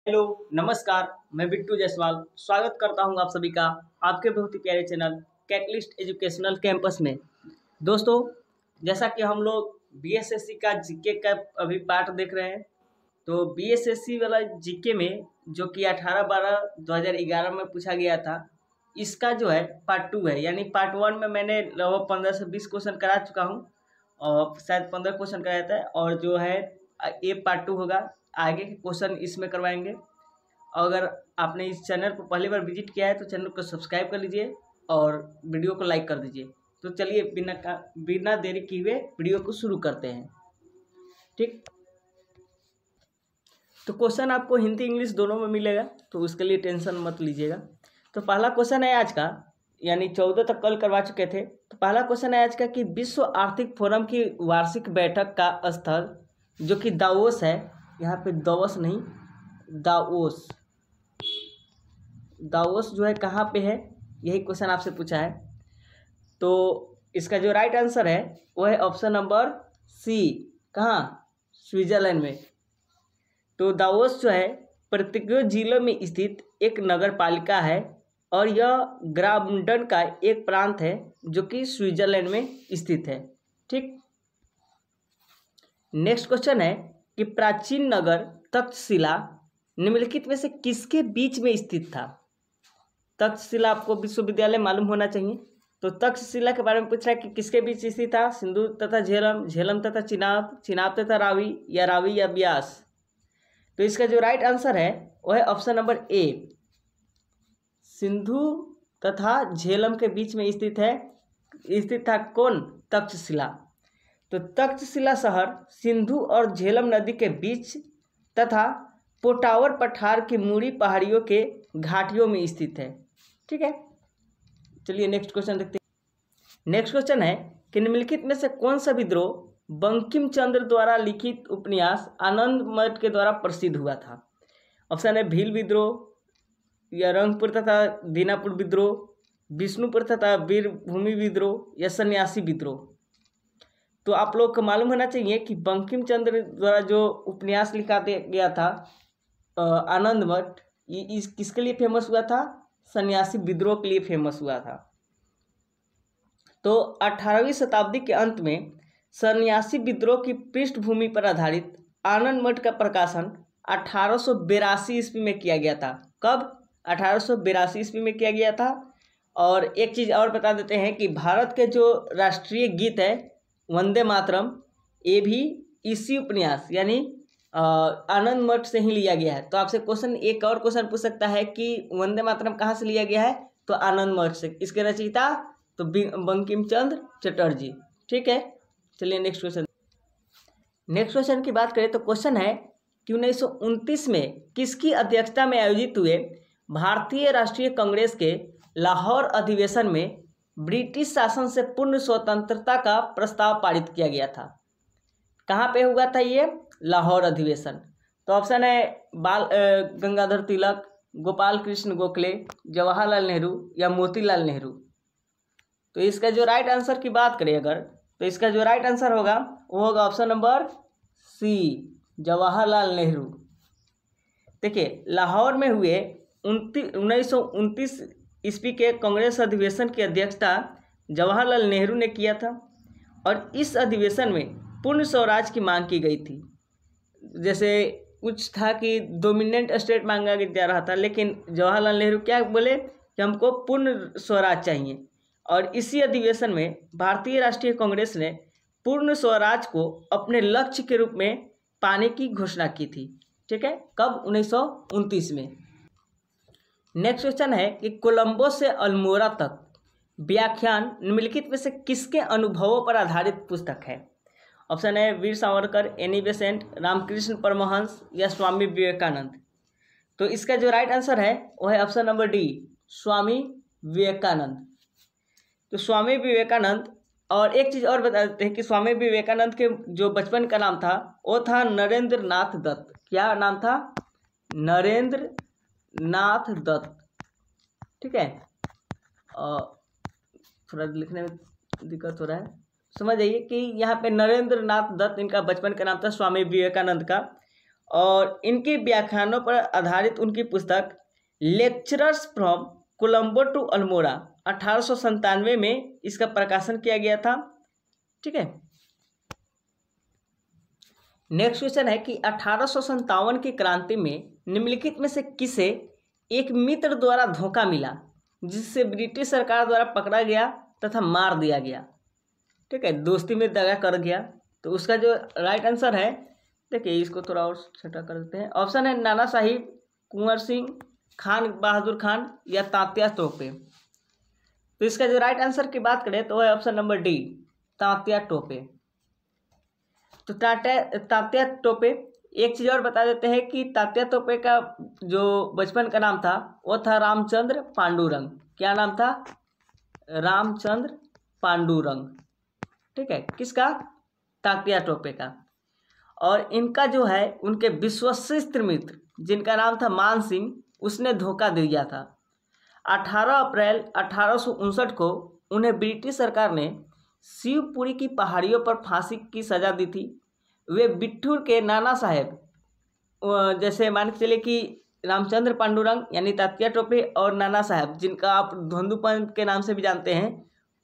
Hello नमस्कार। मैं बिट्टू जायसवाल स्वागत करता हूं आप सभी का आपके बहुत ही प्यारे चैनल कैटलिस्ट एजुकेशनल कैंपस में। दोस्तों, जैसा कि हम लोग बीएसएससी का जीके का अभी पार्ट देख रहे हैं, तो बीएसएससी वाला जीके में जो कि 18/12/2011 में पूछा गया था, इसका जो है पार्ट 2 है। यानी पार्ट 1 में मैंने लगभग 15 से 20 क्वेश्चन करा चुका हूँ और शायद 15 क्वेश्चन कराया था, और जो है ये पार्ट 2 होगा। आगे के क्वेश्चन इसमें करवाएंगे। अगर आपने इस चैनल को पहली बार विजिट किया है तो चैनल को सब्सक्राइब कर लीजिए और वीडियो को लाइक कर दीजिए। तो चलिए बिना देरी किए हुए वीडियो को शुरू करते हैं। ठीक, तो क्वेश्चन आपको हिंदी इंग्लिश दोनों में मिलेगा, तो उसके लिए टेंशन मत लीजिएगा। तो पहला क्वेश्चन है आज का, यानी 14 तक कल करवा चुके थे। तो पहला क्वेश्चन है आज का कि विश्व आर्थिक फोरम की वार्षिक बैठक का स्थल जो कि दावोस है, यहाँ पे दावोस नहीं दावोस, दावोस जो है कहाँ पे है, यही क्वेश्चन आपसे पूछा है। तो इसका जो राइट आंसर है वो है ऑप्शन नंबर सी, कहाँ, स्विट्जरलैंड में। तो दावोस जो है प्रतिज्ञा जिले में स्थित एक नगर पालिका है और यह ग्राउंडन का एक प्रांत है जो कि स्विट्जरलैंड में स्थित है। ठीक, नेक्स्ट क्वेश्चन है कि प्राचीन नगर तक्षशिला निम्नलिखित में से किसके बीच में स्थित था। तक्षशिला आपको विश्वविद्यालय मालूम होना चाहिए। तो तक्षशिला के बारे में पूछ रहा है कि किसके बीच स्थित था, सिंधु तथा झेलम, झेलम तथा चिनाब, चिनाब तथा रावी या ब्यास। तो इसका जो राइट आंसर है वो है ऑप्शन नंबर ए, सिंधु तथा झेलम के बीच में स्थित था कौन, तक्षशिला। तो तक्षशिला शहर सिंधु और झेलम नदी के बीच तथा पोटावर पठार की मूड़ी पहाड़ियों के घाटियों में स्थित है। ठीक है, चलिए नेक्स्ट क्वेश्चन देखते हैं। नेक्स्ट क्वेश्चन है कि निम्नलिखित में से कौन सा विद्रोह बंकिम चंद्र द्वारा लिखित उपन्यास आनंद मठ के द्वारा प्रसिद्ध हुआ था। ऑप्शन है भील विद्रोह या रंगपुर तथा दीनापुर विद्रोह, विष्णुपुर तथा वीरभूमि विद्रोह या सन्यासी विद्रोह। तो आप लोग को मालूम होना चाहिए कि बंकिम चंद्र द्वारा जो उपन्यास लिखा गया था आनंद मठ, ये किसके लिए फेमस हुआ था, सन्यासी विद्रोह के लिए फेमस हुआ था। तो 18वीं शताब्दी के अंत में सन्यासी विद्रोह की पृष्ठभूमि पर आधारित आनंद मठ का प्रकाशन 1882 ईस्वी में किया गया था। कब, 1882 ईस्वी में किया गया था। और एक चीज़ और बता देते हैं कि भारत के जो राष्ट्रीय गीत है वंदे मातरम, ये भी इसी उपन्यास यानी आनंद मठ से ही लिया गया है। तो आपसे क्वेश्चन, एक और क्वेश्चन पूछ सकता है कि वंदे मातरम कहाँ से लिया गया है, तो आनंद मठ से। इसके रचयिता तो बंकिम चंद्र चटर्जी। ठीक है, चलिए नेक्स्ट क्वेश्चन। नेक्स्ट क्वेश्चन की बात करें तो क्वेश्चन है कि 1929 में किसकी अध्यक्षता में आयोजित हुए भारतीय राष्ट्रीय कांग्रेस के लाहौर अधिवेशन में ब्रिटिश शासन से पूर्ण स्वतंत्रता का प्रस्ताव पारित किया गया था। कहाँ पे हुआ था ये, लाहौर अधिवेशन। तो ऑप्शन है गंगाधर तिलक, गोपाल कृष्ण गोखले, जवाहरलाल नेहरू या मोतीलाल नेहरू। तो इसका जो राइट आंसर की बात करें अगर, तो इसका जो राइट आंसर होगा वो होगा option number C, Jawaharlal Nehru. देखिए, लाहौर में हुए 1929 ईस्वी के कांग्रेस अधिवेशन की अध्यक्षता जवाहरलाल नेहरू ने किया था और इस अधिवेशन में पूर्ण स्वराज की मांग की गई थी। जैसे कुछ था कि डोमिनेंट स्टेट मांगा जा रहा था, लेकिन जवाहरलाल नेहरू क्या बोले कि हमको पूर्ण स्वराज चाहिए। और इसी अधिवेशन में भारतीय राष्ट्रीय कांग्रेस ने पूर्ण स्वराज को अपने लक्ष्य के रूप में पाने की घोषणा की थी। ठीक है, कब, 1929 में। नेक्स्ट क्वेश्चन है कि कोलंबो से अल्मोड़ा तक व्याख्यान निम्नलिखित में से किसके अनुभवों पर आधारित पुस्तक है। ऑप्शन है वीर सावरकर, एनी बेसेंट, रामकृष्ण परमहंस या स्वामी विवेकानंद। तो इसका जो राइट आंसर है वो है option number D, Swami Vivekananda. तो स्वामी विवेकानंद, और एक चीज़ और बता देते हैं कि स्वामी विवेकानंद के जो बचपन का नाम था वो था नरेंद्र नाथ दत्त। क्या नाम था, नरेंद्र नाथ दत्त। ठीक है, थोड़ा लिखने में दिक्कत हो रहा है, समझ जाइए कि यहाँ पे नरेंद्र नाथ दत्त इनका बचपन का नाम था स्वामी विवेकानंद का। और इनके व्याख्यानों पर आधारित उनकी पुस्तक lectures from Colombo to Almora 1897 में इसका प्रकाशन किया गया था। ठीक है। नेक्स्ट क्वेश्चन है कि 1857 की क्रांति में निम्नलिखित में से किसे एक मित्र द्वारा धोखा मिला जिससे ब्रिटिश सरकार द्वारा पकड़ा गया तथा मार दिया गया। ठीक है, दोस्ती में दगा कर गया। तो उसका जो राइट आंसर है, देखिए इसको थोड़ा और छोटा कर देते हैं। ऑप्शन है नाना साहिब, कुंवर सिंह, खान बहादुर खान या तात्या टोपे। तो इसका जो राइट आंसर की बात करें तो है option number D, Tatya Tope. तो तात्या टोपे, एक चीज़ और बता देते हैं कि तात्या टोपे का जो बचपन का नाम था वो था रामचंद्र पांडुरंग। क्या नाम था? रामचंद्र पांडुरंग। ठीक है, किसका? तात्या टोपे का। और इनका जो है उनके विश्वस्त मित्र जिनका नाम था मान सिंह, उसने धोखा दिया था। 18 अप्रैल 1859 को उन्हें ब्रिटिश सरकार ने शिवपुरी की पहाड़ियों पर फांसी की सजा दी थी। वे बिट्ठूर के नाना साहेब, जैसे मान के चले कि रामचंद्र पांडुरंग यानी तात्या टोपे और नाना साहेब जिनका आप धुंधुपंत के नाम से भी जानते हैं,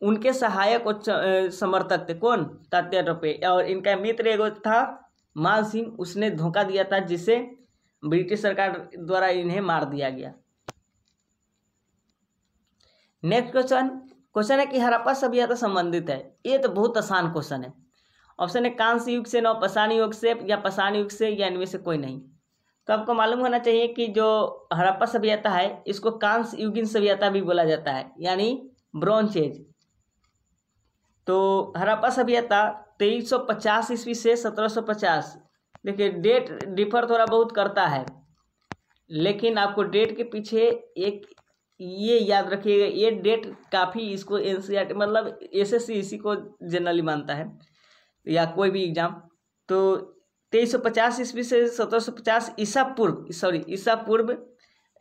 उनके सहायक और समर्थक थे। कौन? तात्या टोपे। और इनका मित्र एगो था मान सिंह, उसने धोखा दिया था जिससे ब्रिटिश सरकार द्वारा इन्हें मार दिया गया। नेक्स्ट क्वेश्चन है कि हड़प्पा सभ्यता संबंधित है। ये तो बहुत आसान क्वेश्चन है। ऑप्शन है कांस्य युग से, नवपाषाण युग से, या पाषाण युग से, या इनमें से कोई नहीं। तो आपको मालूम होना चाहिए कि जो हड़प्पा सभ्यता है इसको कांस्य युगीन सभ्यता भी बोला जाता है, यानी ब्रॉन्ज एज। तो हड़प्पा सभ्यता 2350 ईस्वी से 1750। देखिए डेट डिफर थोड़ा बहुत करता है, लेकिन आपको डेट के पीछे एक ये याद रखिएगा, ये डेट काफ़ी इसको एनसीईआरटी मतलब एसएससी इसी को जनरली मानता है या कोई भी एग्जाम। तो 2350 ईस्वी से 1750 ईसा पूर्व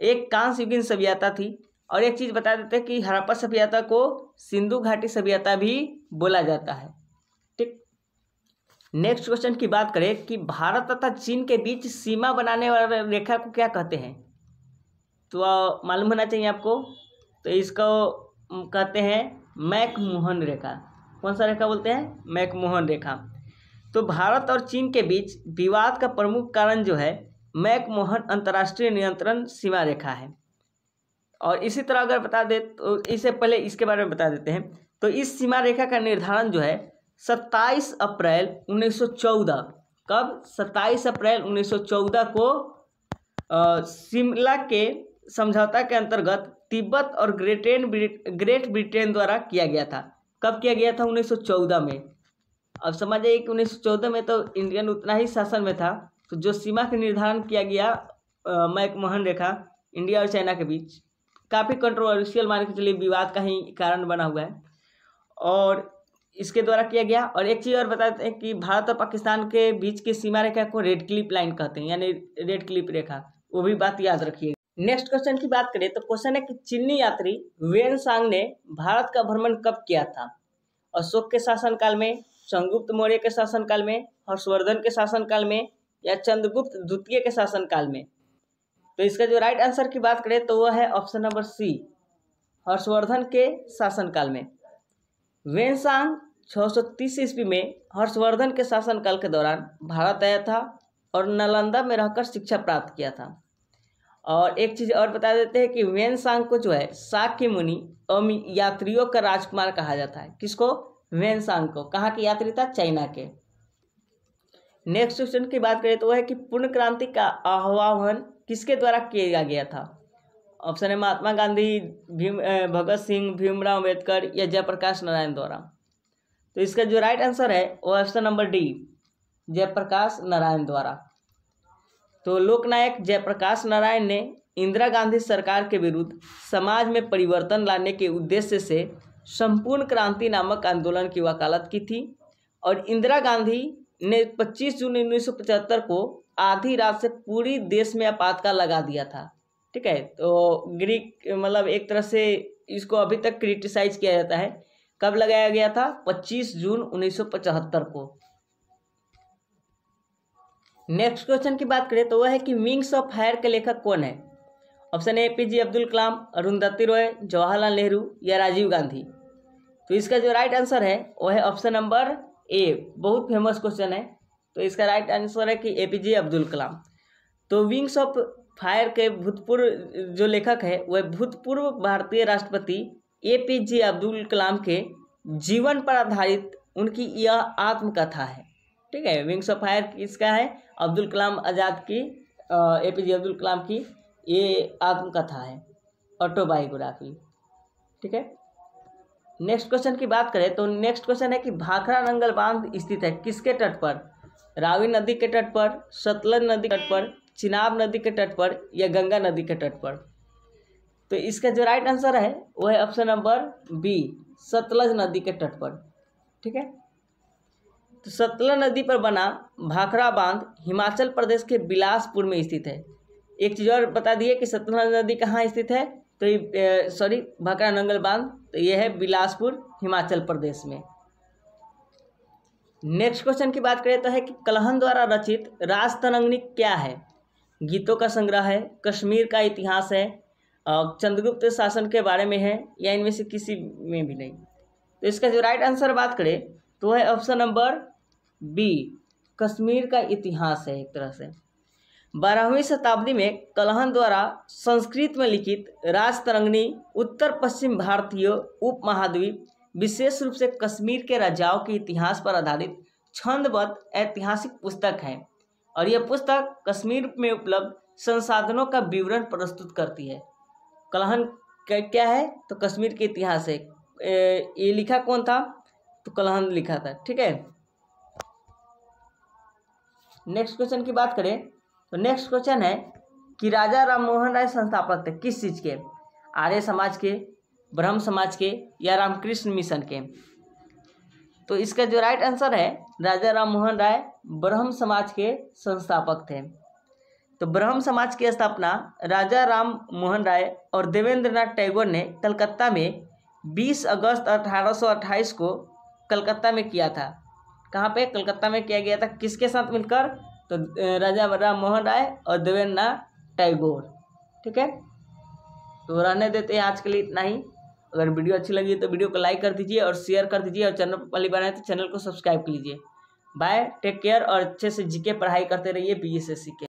एक कांस्य युगीन सभ्यता थी। और एक चीज़ बता देते हैं कि हड़प्पा सभ्यता को सिंधु घाटी सभ्यता भी बोला जाता है। ठीक। नेक्स्ट क्वेश्चन की बात करें कि भारत तथा चीन के बीच सीमा बनाने वाली रेखा को क्या कहते हैं? तो मालूम होना चाहिए आपको। तो इसको कहते हैं मैकमोहन रेखा। कौन सा रेखा बोलते हैं? मैकमोहन रेखा। तो भारत और चीन के बीच विवाद का प्रमुख कारण जो है मैकमोहन अंतर्राष्ट्रीय नियंत्रण सीमा रेखा है। और इसी तरह अगर बता दे तो इससे पहले इसके बारे में बता देते हैं। तो इस सीमा रेखा का निर्धारण जो है 27 अप्रैल 1914, कब? 27 अप्रैल 1914 को शिमला के समझौता के अंतर्गत तिब्बत और ग्रेट ब्रिटेन द्वारा किया गया था। कब किया गया था? 1914 में। अब समझिए कि 1914 में तो इंडियन उतना ही शासन में था। तो जो सीमा का निर्धारण किया गया मैकमोहन रेखा इंडिया और चाइना के बीच, काफ़ी कंट्रोवर्शियल मान के चलिए विवाद का ही कारण बना हुआ है और इसके द्वारा किया गया। और एक चीज़ और बता देते हैं कि भारत और पाकिस्तान के बीच की सीमा रेखा को रेड क्लिप लाइन कहते हैं, यानी रेड क्लिप रेखा, वो भी बात याद रखिएगा। नेक्स्ट क्वेश्चन की बात करें तो क्वेश्चन है कि चीनी यात्री वेनसांग ने भारत का भ्रमण कब किया था? अशोक के शासनकाल में, चंद्रगुप्त मौर्य के शासनकाल में, हर्षवर्धन के शासनकाल में, या चंद्रगुप्त द्वितीय के शासनकाल में? तो इसका जो राइट आंसर की बात करें तो वह है ऑप्शन नंबर सी, हर्षवर्धन के शासनकाल में। वेनसांग 630 ईस्वी में हर्षवर्धन के शासनकाल के दौरान भारत आया था और नालंदा में रहकर शिक्षा प्राप्त किया था। और एक चीज़ और बता देते हैं कि वेनसांग को जो है शाक्य मुनि और यात्रियों का राजकुमार कहा जाता है। किसको? वेनसांग को। कहाँ के यात्री था? चाइना के। नेक्स्ट क्वेश्चन की बात करें तो वह है कि पूर्ण क्रांति का आह्वान किसके द्वारा किया गया था? ऑप्शन है महात्मा गांधी, भगत सिंह, भीमराव अम्बेडकर, या जयप्रकाश नारायण द्वारा। तो इसका जो राइट आंसर है वो option number D, Jayaprakash Narayan द्वारा। तो लोकनायक जयप्रकाश नारायण ने इंदिरा गांधी सरकार के विरुद्ध समाज में परिवर्तन लाने के उद्देश्य से संपूर्ण क्रांति नामक आंदोलन की वकालत की थी। और इंदिरा गांधी ने 25 जून 1975 को आधी रात से पूरी देश में आपातकाल लगा दिया था। ठीक है। तो ग्रीक मतलब एक तरह से इसको अभी तक क्रिटिसाइज किया जाता है। कब लगाया गया था? 25 जून 1975 को। नेक्स्ट क्वेश्चन की बात करें तो वह है कि विंग्स ऑफ फायर के लेखक कौन है। Option A APJ Abdul Kalam, Arundhati Roy, Jawaharlal Nehru या राजीव गांधी। तो इसका जो राइट आंसर है वो है ऑप्शन नंबर ए। बहुत फेमस क्वेश्चन है, तो इसका राइट आंसर है कि APJ अब्दुल कलाम। तो विंग्स ऑफ फायर के भूतपूर्व जो लेखक है वह भूतपूर्व भारतीय राष्ट्रपति APJ अब्दुल कलाम के जीवन पर आधारित उनकी यह आत्मकथा है। ठीक है, विंग्स ऑफ फायर किसका है? अब्दुल कलाम आज़ाद की, APJ अब्दुल कलाम की ये आत्मकथा है, ऑटोबायोग्राफी। ठीक है, नेक्स्ट क्वेश्चन की बात करें तो नेक्स्ट क्वेश्चन है कि भाखड़ा नंगल बांध स्थित है किसके तट पर? रावी नदी के तट पर, सतलज नदी के तट पर, चिनाब नदी के तट पर या गंगा नदी के तट पर? तो इसका जो राइट आंसर है वो है ऑप्शन नंबर बी, सतलज नदी के तट पर। ठीक है, तो सतलज नदी पर बना भाखड़ा बांध हिमाचल प्रदेश के बिलासपुर में स्थित है। एक चीज़ और बता दिए कि सतलज नदी कहाँ स्थित है, तो ये भाखड़ा नंगल बांध तो ये है बिलासपुर, हिमाचल प्रदेश में। नेक्स्ट क्वेश्चन की बात करें तो है कि कलहन द्वारा रचित राजतरंगिणी क्या है? गीतों का संग्रह है, कश्मीर का इतिहास है, चंद्रगुप्त शासन के बारे में है या इनमें से किसी में भी नहीं? तो इसका जो राइट आंसर बात करें तो है ऑप्शन नंबर बी, कश्मीर का इतिहास है। एक तरह से 12वीं शताब्दी में कलहन द्वारा संस्कृत में लिखित राजतरंगिणी उत्तर पश्चिम भारतीय उपमहाद्वीप विशेष रूप से कश्मीर के राजाओं के इतिहास पर आधारित छंदबद्ध ऐतिहासिक पुस्तक है और यह पुस्तक कश्मीर में उपलब्ध संसाधनों का विवरण प्रस्तुत करती है। कलहन क्या है? तो कश्मीर के इतिहास है। ये लिखा कौन था? तो कलहन लिखा था। ठीक है, नेक्स्ट क्वेश्चन की बात करें तो नेक्स्ट क्वेश्चन है कि राजा राममोहन राय संस्थापक थे किस चीज़ के? आर्य समाज के, ब्रह्म समाज के या रामकृष्ण मिशन के? तो इसका जो राइट आंसर है राजा राममोहन राय ब्रह्म समाज के संस्थापक थे। तो ब्रह्म समाज की स्थापना राजा राम मोहन राय और देवेंद्रनाथ टैगोर ने कलकत्ता में 20 अगस्त 1828 को कलकत्ता में किया था। कहाँ पे? कलकत्ता में किया गया था। किसके साथ मिलकर? तो राजा राम मोहन राय और देवेंद्रनाथ टैगोर। ठीक है, तो रहने देते हैं आज के लिए इतना ही। अगर वीडियो अच्छी लगी तो वीडियो को लाइक कर दीजिए और शेयर कर दीजिए और चैनल पर पहली बार आए तो चैनल को सब्सक्राइब कर लीजिए। बाय, टेक केयर और अच्छे से जीके पढ़ाई करते रहिए BSSC के।